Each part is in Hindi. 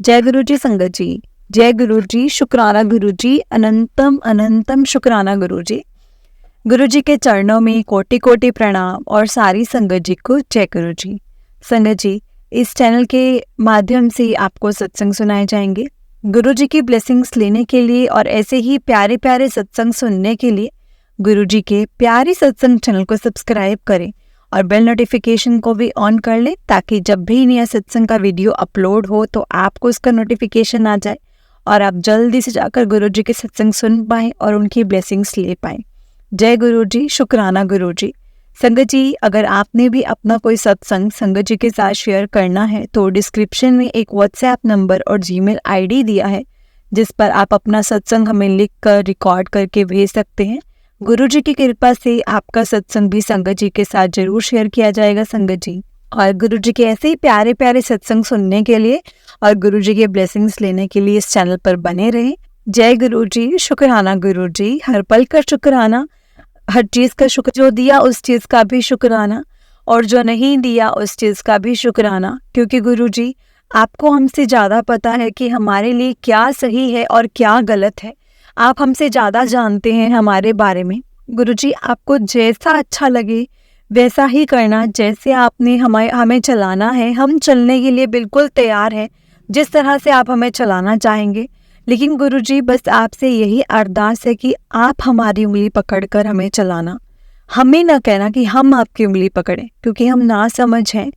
जय गुरु जी संगत जी, जय गुरु जी, शुक्राना गुरु जी, अनंतम अनंतम शुक्राना गुरु जी। गुरु जी के चरणों में कोटि कोटि प्रणाम और सारी संगत जी को जय गुरु जी। संगत जी, इस चैनल के माध्यम से आपको सत्संग सुनाए जाएंगे। गुरु जी की ब्लेसिंग्स लेने के लिए और ऐसे ही प्यारे प्यारे सत्संग सुनने के लिए गुरु जी के प्यारे सत्संग चैनल को सब्सक्राइब करें और बेल नोटिफिकेशन को भी ऑन कर लें, ताकि जब भी नया सत्संग का वीडियो अपलोड हो तो आपको उसका नोटिफिकेशन आ जाए और आप जल्दी से जाकर गुरु जी के सत्संग सुन पाएं और उनकी ब्लेसिंग्स ले पाएं। जय गुरु जी, शुक्राना गुरु जी। संगत जी, अगर आपने भी अपना कोई सत्संग संगत जी के साथ शेयर करना है तो डिस्क्रिप्शन में एक व्हाट्सएप नंबर और जीमेल आईडी दिया है, जिस पर आप अपना सत्संग हमें लिख कर रिकॉर्ड करके भेज सकते हैं। गुरु जी की कृपा से आपका सत्संग भी संगत जी के साथ जरूर शेयर किया जाएगा संगत जी। और गुरु जी के ऐसे ही प्यारे प्यारे सत्संग सुनने के लिए और गुरु जी के ब्लेसिंग्स लेने के लिए इस चैनल पर बने रहें। जय गुरु जी, शुक्राना गुरु जी, हर पल का शुक्राना, हर चीज का शुक्र, जो दिया उस चीज का भी शुक्राना और जो नहीं दिया उस चीज का भी शुक्राना, क्योंकि गुरु जी आपको हमसे ज्यादा पता है कि हमारे लिए क्या सही है और क्या गलत है। आप हमसे ज़्यादा जानते हैं हमारे बारे में। गुरुजी, आपको जैसा अच्छा लगे वैसा ही करना, जैसे आपने हमें चलाना है हम चलने के लिए बिल्कुल तैयार हैं, जिस तरह से आप हमें चलाना चाहेंगे। लेकिन गुरुजी, बस आपसे यही अरदास है कि आप हमारी उंगली पकड़कर हमें चलाना। हमें ना कहना कि हम आपकी उंगली पकड़ें, क्योंकि हम ना समझ हैं,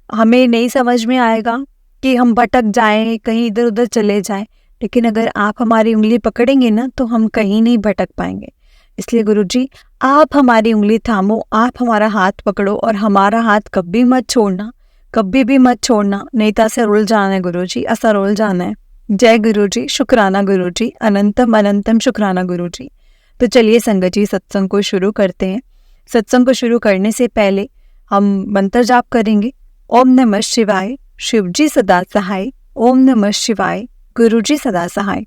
हमें नहीं समझ में आएगा कि हम भटक जाएं, कहीं इधर उधर चले जाएं। लेकिन अगर आप हमारी उंगली पकड़ेंगे ना तो हम कहीं नहीं भटक पाएंगे। इसलिए गुरुजी, आप हमारी उंगली थामो, आप हमारा हाथ पकड़ो और हमारा हाथ कभी मत छोड़ना, कभी भी मत छोड़ना, नहीं तो ऐसा रुल जाना है गुरुजी, ऐसा रुल जाना है। जय गुरुजी, शुक्राना गुरुजी, अनंतम अनंतम शुक्राना गुरुजी। तो चलिए संगत जी, सत्संग को शुरू करते हैं। सत्संग को शुरू करने से पहले हम मंत्र जाप करेंगे। ओम नमः शिवाय, शिव जी सदा सहाय। ओम नमः शिवाय, गुरु जी सदा सहाय।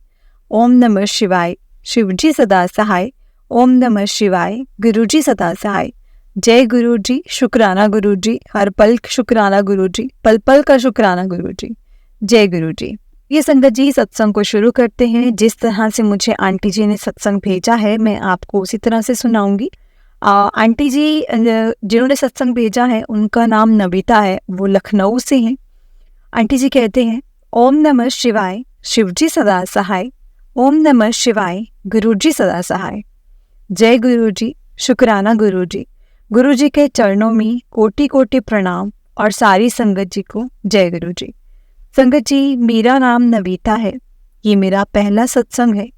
ओम नमः शिवाय, शिव जी सदा सहाय। ओम नमः शिवाय, गुरु जी सदा सहाय। जय गुरु जी, शुक्राना गुरु जी, हर पल शुक्राना गुरु जी, पल पल का शुक्राना गुरु जी। जय गुरु जी। ये संगत जी, सत्संग को शुरू करते हैं। जिस तरह से मुझे आंटी जी ने सत्संग भेजा है मैं आपको उसी तरह से सुनाऊंगी। आंटी जी जिन्होंने सत्संग भेजा है उनका नाम नविता है, वो लखनऊ से हैं। आंटी जी कहते हैं, ओम नमः शिवाय, शिव जी सदा सहाय। ओम नमः शिवाय, गुरु जी सदा सहाय। जय गुरु जी, शुक्राना गुरु जी। गुरु जी के चरणों में कोटि कोटि प्रणाम और सारी संगत जी को जय गुरु जी। संगत जी, मेरा नाम नविता है, ये मेरा पहला सत्संग है।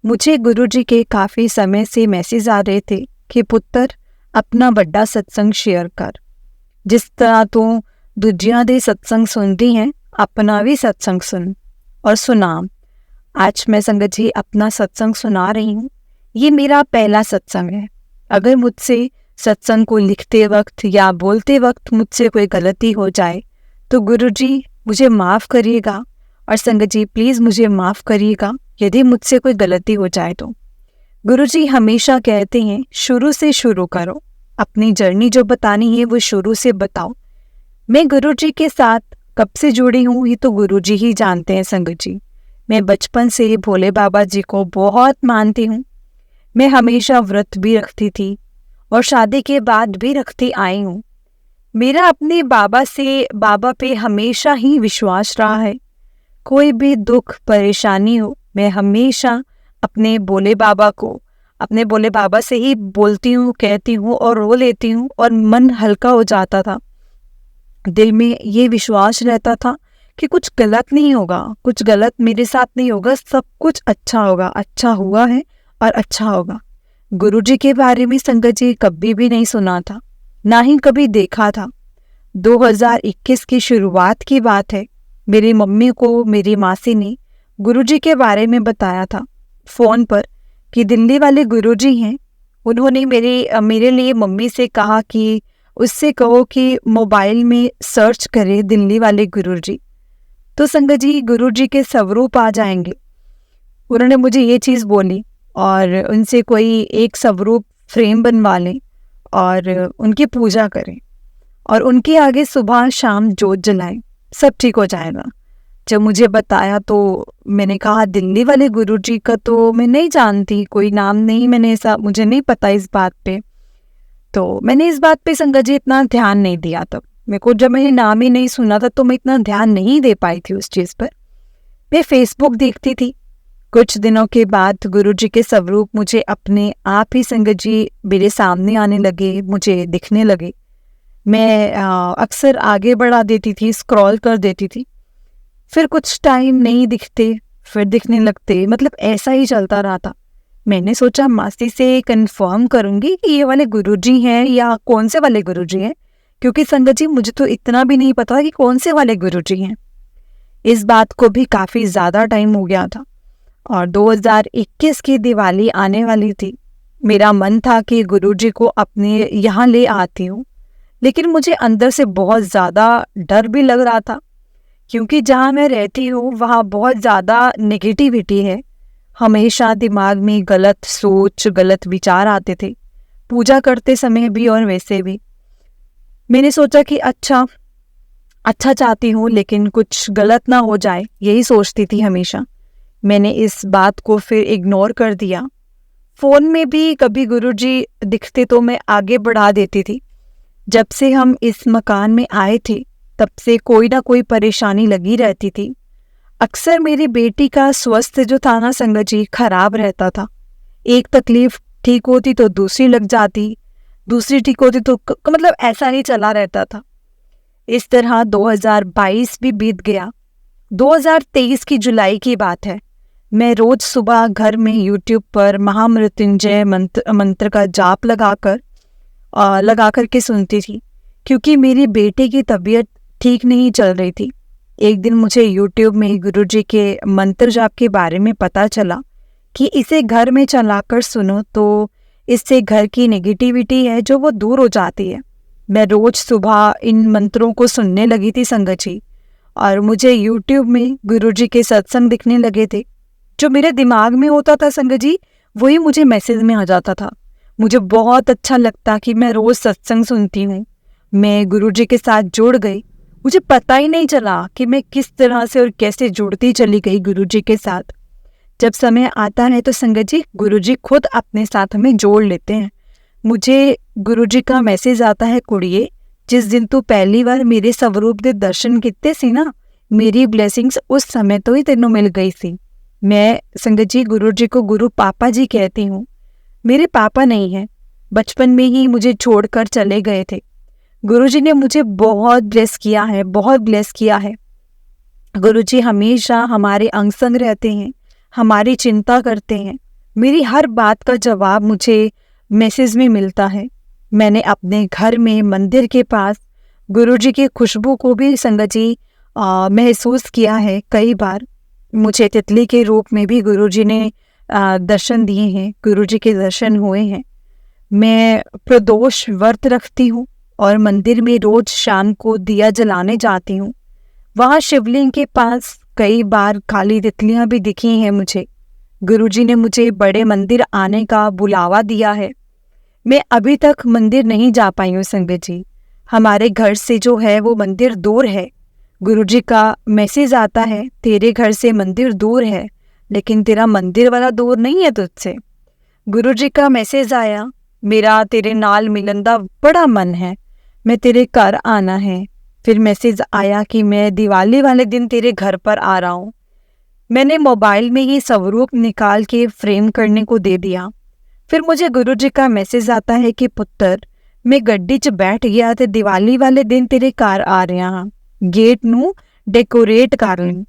मुझे गुरु जी के काफ़ी समय से मैसेज आ रहे थे कि पुत्र अपना बड़ा सत्संग शेयर कर। जिस तरह तू दूजियां दे सत्संग सुनती हैं, अपना भी सत्संग सुन और सुना। आज मैं संगत जी अपना सत्संग सुना रही हूँ। ये मेरा पहला सत्संग है। अगर मुझसे सत्संग को लिखते वक्त या बोलते वक्त मुझसे कोई गलती हो जाए तो गुरु जी मुझे माफ़ करिएगा, और संगत जी प्लीज़ मुझे माफ़ करिएगा यदि मुझसे कोई गलती हो जाए तो। गुरु जी हमेशा कहते हैं शुरू से शुरू करो, अपनी जर्नी जो बतानी है वो शुरू से बताओ। मैं गुरु जी के साथ कब से जुड़ी हूँ ये तो गुरु जी ही जानते हैं संगत जी। मैं बचपन से भोले बाबा जी को बहुत मानती हूँ। मैं हमेशा व्रत भी रखती थी और शादी के बाद भी रखती आई हूँ। मेरा अपने बाबा पे हमेशा ही विश्वास रहा है। कोई भी दुख परेशानी हो, मैं हमेशा अपने भोले बाबा से ही बोलती हूँ, कहती हूँ और रो लेती हूँ और मन हल्का हो जाता था। दिल में ये विश्वास रहता था कि कुछ गलत नहीं होगा, कुछ गलत मेरे साथ नहीं होगा, सब कुछ अच्छा होगा, अच्छा हुआ है और अच्छा होगा। गुरुजी के बारे में संगत जी कभी भी नहीं सुना था, ना ही कभी देखा था। 2021 की शुरुआत की बात है। मेरी मम्मी को मेरी मासी ने गुरुजी के बारे में बताया था फ़ोन पर कि दिल्ली वाले गुरुजी हैं। उन्होंने मेरे लिए मम्मी से कहा कि उससे कहो कि मोबाइल में सर्च करे दिल्ली वाले गुरुजी, तो संगत जी गुरुजी के स्वरूप आ जाएंगे। उन्होंने मुझे ये चीज़ बोली और उनसे कोई एक स्वरूप फ्रेम बनवा लें और उनकी पूजा करें और उनके आगे सुबह शाम जोत जलाएं, सब ठीक हो जाएगा। जब मुझे बताया तो मैंने कहा दिल्ली वाले गुरुजी का तो मैं नहीं जानती, कोई नाम नहीं, मैंने ऐसा मुझे नहीं पता इस बात पे। तो मैंने इस बात पे संगत जी इतना ध्यान नहीं दिया। तब मेरे को जब मैंने नाम ही नहीं सुना था तो मैं इतना ध्यान नहीं दे पाई थी उस चीज़ पर। मैं फेसबुक देखती थी। कुछ दिनों के बाद गुरुजी के स्वरूप मुझे अपने आप ही संगत जी मेरे सामने आने लगे, मुझे दिखने लगे। मैं अक्सर आगे बढ़ा देती थी, स्क्रॉल कर देती थी, फिर कुछ टाइम नहीं दिखते, फिर दिखने लगते, मतलब ऐसा ही चलता रहा था। मैंने सोचा मासी से कंफर्म करूंगी कि ये वाले गुरुजी हैं या कौन से वाले गुरुजी हैं, क्योंकि संगत जी मुझे तो इतना भी नहीं पता कि कौन से वाले गुरुजी हैं। इस बात को भी काफ़ी ज़्यादा टाइम हो गया था और 2021 की दिवाली आने वाली थी। मेरा मन था कि गुरुजी को अपने यहाँ ले आती हूँ, लेकिन मुझे अंदर से बहुत ज़्यादा डर भी लग रहा था, क्योंकि जहाँ मैं रहती हूँ वहाँ बहुत ज़्यादा नेगेटिविटी है। हमेशा दिमाग में गलत सोच, गलत विचार आते थे, पूजा करते समय भी और वैसे भी। मैंने सोचा कि अच्छा चाहती हूँ लेकिन कुछ गलत ना हो जाए, यही सोचती थी हमेशा। मैंने इस बात को फिर इग्नोर कर दिया। फ़ोन में भी कभी गुरुजी दिखते तो मैं आगे बढ़ा देती थी। जब से हम इस मकान में आए थे तब से कोई ना कोई परेशानी लगी रहती थी। अक्सर मेरी बेटी का स्वास्थ्य जो था ना संगत जी, खराब रहता था। एक तकलीफ ठीक होती तो दूसरी लग जाती, दूसरी ठीक होती तो मतलब ऐसा ही चला रहता था। इस तरह 2022 भी बीत गया। 2023 की जुलाई की बात है। मैं रोज सुबह घर में यूट्यूब पर महामृत्युंजय मंत्र का जाप लगाकर के सुनती थी, क्योंकि मेरी बेटे की तबीयत ठीक नहीं चल रही थी। एक दिन मुझे यूट्यूब में गुरुजी के मंत्र जाप के बारे में पता चला कि इसे घर में चलाकर सुनो तो इससे घर की नेगेटिविटी है जो वो दूर हो जाती है। मैं रोज सुबह इन मंत्रों को सुनने लगी थी संगत जी, और मुझे यूट्यूब में गुरुजी के सत्संग दिखने लगे थे। जो मेरे दिमाग में होता था संगत जी, वही मुझे मैसेज में आ जाता था। मुझे बहुत अच्छा लगता कि मैं रोज सत्संग सुनती हूँ। मैं गुरुजी के साथ जुड़ गई। मुझे पता ही नहीं चला कि मैं किस तरह से और कैसे जुड़ती चली गई गुरुजी के साथ। जब समय आता है तो संगत जी गुरुजी खुद अपने साथ हमें जोड़ लेते हैं। मुझे गुरुजी का मैसेज आता है, कुड़िए जिस दिन तू पहली बार मेरे स्वरूप दे दर्शन किते सी ना, मेरी ब्लेसिंग्स उस समय तो ही तेनों मिल गई सी। मैं संगत जी गुरुजी को गुरु पापा जी कहती हूँ। मेरे पापा नहीं हैं, बचपन में ही मुझे छोड़कर चले गए थे। गुरुजी ने मुझे बहुत ब्लेस किया है, बहुत ब्लेस किया है। गुरुजी हमेशा हमारे अंग संग रहते हैं, हमारी चिंता करते हैं। मेरी हर बात का जवाब मुझे मैसेज में मिलता है। मैंने अपने घर में मंदिर के पास गुरुजी की खुशबू को भी संगत जी महसूस किया है कई बार। मुझे तितली के रूप में भी गुरुजी ने दर्शन दिए हैं, गुरुजी के दर्शन हुए हैं। मैं प्रदोष व्रत रखती हूँ और मंदिर में रोज शाम को दिया जलाने जाती हूँ। वहाँ शिवलिंग के पास कई बार काली तितलियाँ भी दिखी हैं मुझे। गुरुजी ने मुझे बड़े मंदिर आने का बुलावा दिया है। मैं अभी तक मंदिर नहीं जा पाई हूँ संगत जी। हमारे घर से जो है वो मंदिर दूर है। गुरुजी का मैसेज आता है, तेरे घर से मंदिर दूर है लेकिन तेरा मंदिर वाला दूर नहीं है तुझसे। गुरुजी का मैसेज आया, मेरा तेरे नाल मिलन दा बड़ा मन है, मैं तेरे घर आना है। फिर मैसेज आया कि मैं दिवाली वाले दिन तेरे घर पर आ रहा हूँ। मैंने मोबाइल में ही स्वरूप निकाल के फ्रेम करने को दे दिया। फिर मुझे गुरुजी का मैसेज आता है कि पुत्र मैं गड्डी 'ਚ बैठ गया ते दिवाली वाले दिन तेरे घर आ रहा हाँ, गेट नू डेकोरेट कर ली।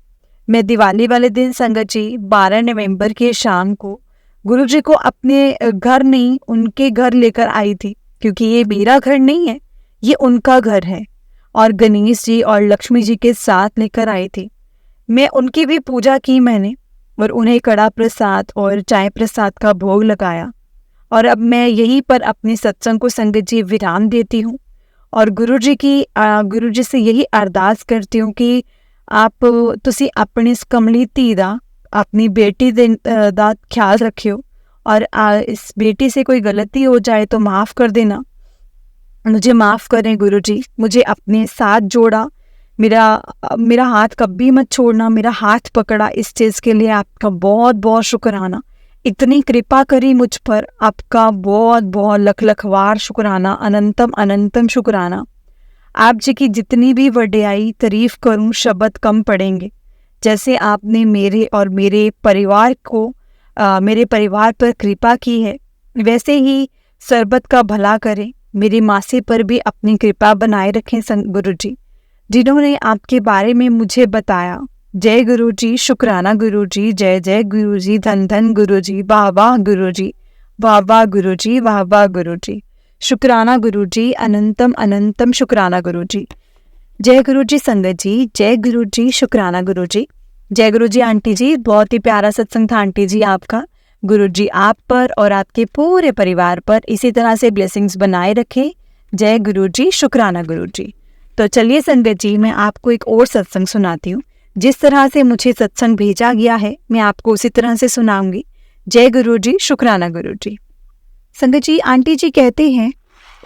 मैं दिवाली वाले दिन संगत जी 12 नवंबर की शाम को गुरुजी को अपने घर नहीं उनके घर लेकर आई थी, क्योंकि ये मेरा घर नहीं है, ये उनका घर है। और गणेश जी और लक्ष्मी जी के साथ लेकर आई थी। मैं उनकी भी पूजा की मैंने, और उन्हें कड़ा प्रसाद और चाय प्रसाद का भोग लगाया। और अब मैं यहीं पर अपने सत्संग को संगत जी विराम देती हूँ और गुरुजी से यही अरदास करती हूँ कि आप तुसी अपनी इस कमली धी दा, अपनी बेटी दा ख्याल रखियो, और इस बेटी से कोई गलती हो जाए तो माफ़ कर देना। मुझे माफ़ करें गुरुजी, मुझे अपने साथ जोड़ा, मेरा हाथ कभी मत छोड़ना, मेरा हाथ पकड़ा, इस चीज़ के लिए आपका बहुत बहुत शुक्राना। इतनी कृपा करी मुझ पर, आपका बहुत बहुत लख लखवार शुक्राना, अनंतम अनंतम शुक्राना। आप जी की जितनी भी वड्याई तारीफ करूं शब्द कम पड़ेंगे। जैसे आपने मेरे और मेरे परिवार पर कृपा की है, वैसे ही सरबत का भला करें, मेरी मासी पर भी अपनी कृपा बनाए रखें गुरु जी, जिन्होंने आपके बारे में मुझे बताया। जय गुरु जी, शुक्राना गुरु जी, जय जय गुरु जी, धन धन गुरु जी, वाह वाह गुरु जी, वाह वाह गुरु जी, वाह वाह गुरु जी, शुक्राना गुरु जी, अनंतम अनंतम शुक्राना गुरु जी। जय गुरु जी संगत जी, जय गुरु जी, शुक्राना गुरु जी। जय गुरु जी आंटी जी, बहुत ही प्यारा सत्संग था आंटी जी आपका। गुरु जी आप पर और आपके पूरे परिवार पर इसी तरह से ब्लेसिंग्स बनाए रखें। जय गुरु जी, शुक्राना गुरु जी। तो चलिए संगत जी, मैं आपको एक और सत्संग सुनाती हूँ। जिस तरह से मुझे सत्संग भेजा गया है, मैं आपको उसी तरह से सुनाऊंगी। जय गुरु जी, शुक्राना गुरु जी। संगत जी, आंटी जी कहते हैं,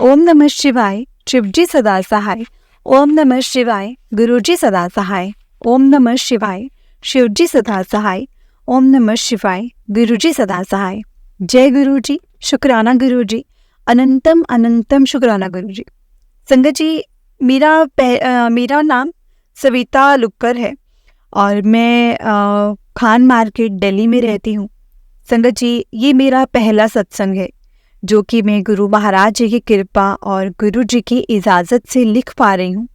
ओम नमः शिवाय, शिव जी सदा सहाय। ओम नमः शिवाय, गुरु जी सदा सहाय। ओम नमः शिवाय, शिव जी सदा सहाय। ओम नमः शिवाय, गुरु जी सदा सहाय। जय गुरु जी, शुक्राना गुरु जी, अनंतम अनंतम शुक्राना गुरु जी। संगत जी, मेरा नाम सविता लुक्कर है और मैं खान मार्केट दिल्ली में रहती हूँ। संगत जी, ये मेरा पहला सत्संग है जो कि मैं गुरु महाराज जी की कृपा और गुरु जी की इजाज़त से लिख पा रही हूँ।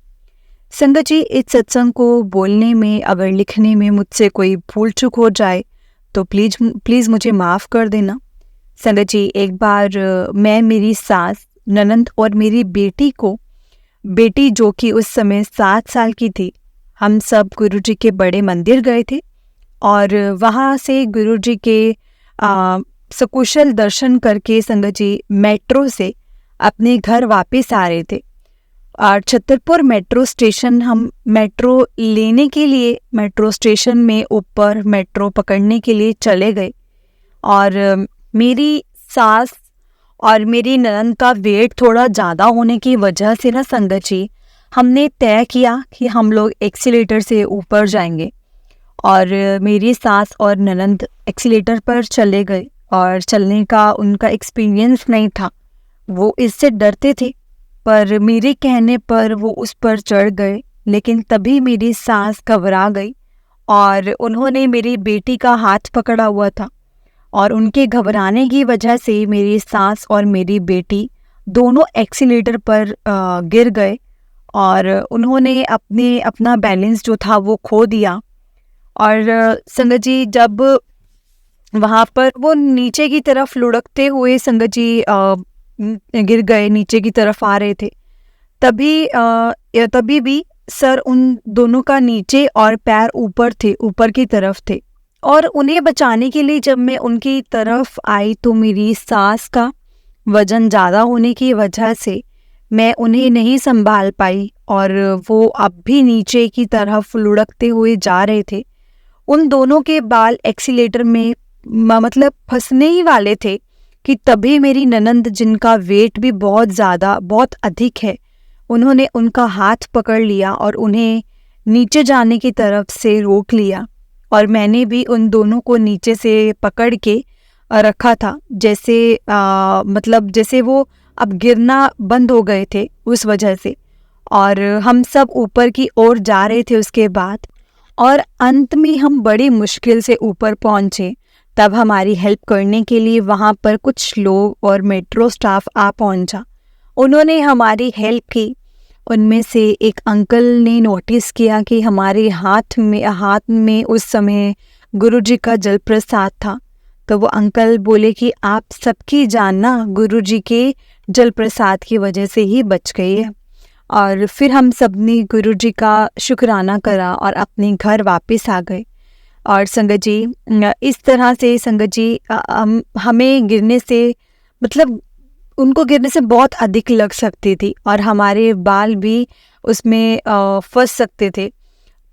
संगत जी, इस सत्संग को बोलने में अगर लिखने में मुझसे कोई भूल चूक हो जाए तो प्लीज़ मुझे माफ़ कर देना। संगत जी, एक बार मैं, मेरी सास, ननंद और मेरी बेटी जो कि उस समय 7 साल की थी, हम सब गुरु जी के बड़े मंदिर गए थे और वहाँ से गुरु जी के सकुशल दर्शन करके संगत जी मेट्रो से अपने घर वापस आ रहे थे। और छतरपुर मेट्रो स्टेशन, हम मेट्रो लेने के लिए मेट्रो स्टेशन में ऊपर मेट्रो पकड़ने के लिए चले गए और मेरी सास और मेरी ननद का वेट थोड़ा ज़्यादा होने की वजह से ना संगत जी, हमने तय किया कि हम लोग एक्सीलेटर से ऊपर जाएंगे और मेरी सास और ननद एक्सीलेटर पर चले गए और चलने का उनका एक्सपीरियंस नहीं था, वो इससे डरते थे, पर मेरे कहने पर वो उस पर चढ़ गए। लेकिन तभी मेरी सास घबरा गई और उन्होंने मेरी बेटी का हाथ पकड़ा हुआ था और उनके घबराने की वजह से मेरी सास और मेरी बेटी दोनों एक्सीलेटर पर गिर गए और उन्होंने अपना बैलेंस जो था वो खो दिया। और संगत जी, जब वहाँ पर वो नीचे की तरफ लुढ़कते हुए संगत जी गिर गए, नीचे की तरफ आ रहे थे, तभी भी सर उन दोनों का नीचे और पैर ऊपर की तरफ थे और उन्हें बचाने के लिए जब मैं उनकी तरफ आई तो मेरी सास का वजन ज़्यादा होने की वजह से मैं उन्हें नहीं संभाल पाई और वो अब भी नीचे की तरफ लुढ़कते हुए जा रहे थे। उन दोनों के बाल एक्सीलेटर में मतलब फंसने ही वाले थे कि तभी मेरी ननंद, जिनका वेट भी बहुत अधिक है, उन्होंने उनका हाथ पकड़ लिया और उन्हें नीचे जाने की तरफ से रोक लिया और मैंने भी उन दोनों को नीचे से पकड़ के रखा था, जैसे वो अब गिरना बंद हो गए थे उस वजह से। और हम सब ऊपर की ओर जा रहे थे उसके बाद, और अंत में हम बड़ी मुश्किल से ऊपर पहुंचे। तब हमारी हेल्प करने के लिए वहाँ पर कुछ लोग और मेट्रो स्टाफ आ पहुंचा। उन्होंने हमारी हेल्प की। उनमें से एक अंकल ने नोटिस किया कि हमारे हाथ में उस समय गुरुजी का जल प्रसाद था, तो वो अंकल बोले कि आप सबकी जान ना गुरुजी के जल प्रसाद की वजह से ही बच गई है। और फिर हम सब ने गुरुजी का शुक्राना करा और अपने घर वापस आ गए। और संगत जी, इस तरह से संगत जी हमें गिरने से उनको गिरने से बहुत अधिक लग सकती थी और हमारे बाल भी उसमें फंस सकते थे,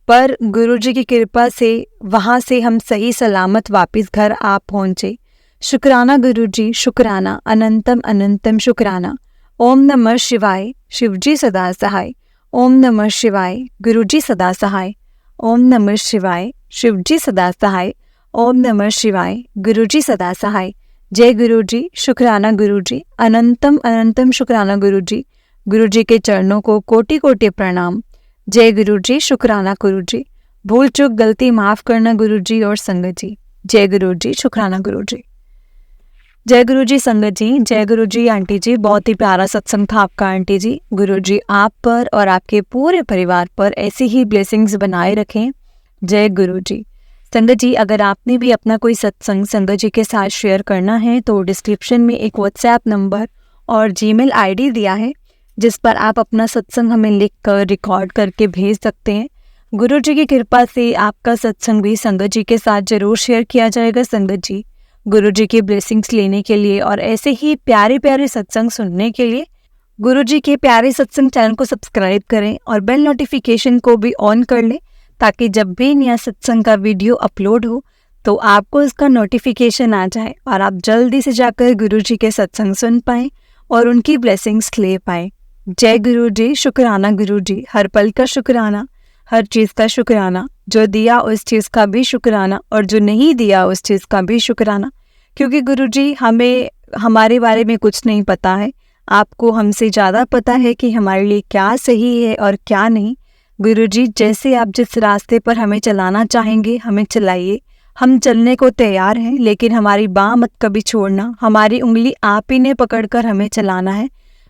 पर गुरुजी की कृपा से वहाँ से हम सही सलामत वापस घर आ पहुँचे। शुक्राना गुरुजी, शुक्राना, अनंतम अनंतम शुक्राना। ओम नमः शिवाय, शिवजी सदा सहाय। ओम नमः शिवाय, गुरुजी सदा सहाय। ओम नमः शिवाय, शिवजी सदा सहाय। ओम नमः शिवाय, गुरुजी सदा सहाय। जय गुरुजी, शुक्राना गुरुजी, अनंतम अनंतम शुक्राना गुरुजी। गुरुजी के चरणों को कोटि कोटि प्रणाम। जय गुरुजी, शुक्राना गुरुजी, भूल चूक गलती माफ करना गुरुजी और संगत जी। जय गुरुजी, शुक्राना गुरुजी। जय गुरुजी संगत जी, जय गुरुजी आंटी जी। बहुत ही प्यारा सत्संग था आपका आंटी जी। गुरुजी आप पर और आपके पूरे परिवार पर ऐसी ही ब्लेसिंग्स बनाए रखें। जय गुरुजी। संगत जी, अगर आपने भी अपना कोई सत्संग संगत जी के साथ शेयर करना है तो डिस्क्रिप्शन में एक व्हाट्सएप नंबर और जीमेल आईडी दिया है, जिस पर आप अपना सत्संग हमें लिख कर रिकॉर्ड करके भेज सकते हैं। गुरुजी की कृपा से आपका सत्संग भी संगत जी के साथ जरूर शेयर किया जाएगा। संगत जी, गुरुजी की ब्लेसिंग्स लेने के लिए और ऐसे ही प्यारे प्यारे सत्संग सुनने के लिए गुरुजी के प्यारे सत्संग चैनल को सब्सक्राइब करें और बेल नोटिफिकेशन को भी ऑन कर लें, ताकि जब भी नया सत्संग का वीडियो अपलोड हो तो आपको इसका नोटिफिकेशन आ जाए और आप जल्दी से जाकर गुरुजी के सत्संग सुन पाएं और उनकी ब्लेसिंग्स ले पाएं। जय गुरुजी, शुक्राना गुरुजी, हर पल का शुक्राना, हर चीज़ का शुक्राना, जो दिया उस चीज़ का भी शुक्राना और जो नहीं दिया उस चीज़ का भी शुक्राना। क्योंकि गुरुजी हमें हमारे बारे में कुछ नहीं पता है, आपको हमसे ज़्यादा पता है कि हमारे लिए क्या सही है और क्या नहीं। गुरुजी, जैसे आप जिस रास्ते पर हमें चलाना चाहेंगे हमें चलाइए, हम चलने को तैयार हैं, लेकिन हमारी बाह मत कभी छोड़ना। हमारी उंगली आप ही ने पकड़कर हमें चलाना है,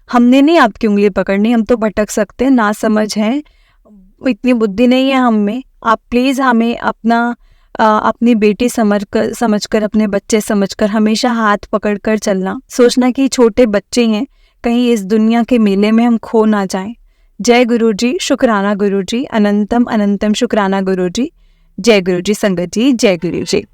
हमने नहीं आपकी उंगली पकड़नी। हम तो भटक सकते हैं, ना समझ है, इतनी बुद्धि नहीं है हम में। आप प्लीज़ हमें अपनी बेटी समझकर अपने बच्चे समझकर हमेशा हाथ पकड़कर चलना। सोचना कि छोटे बच्चे हैं, कहीं इस दुनिया के मेले में हम खो ना जाएं। जय गुरुजी, शुक्राना गुरुजी, अनंतम अनंतम शुक्राना गुरुजी। जय गुरुजी संगत जी, जय गुरुजी।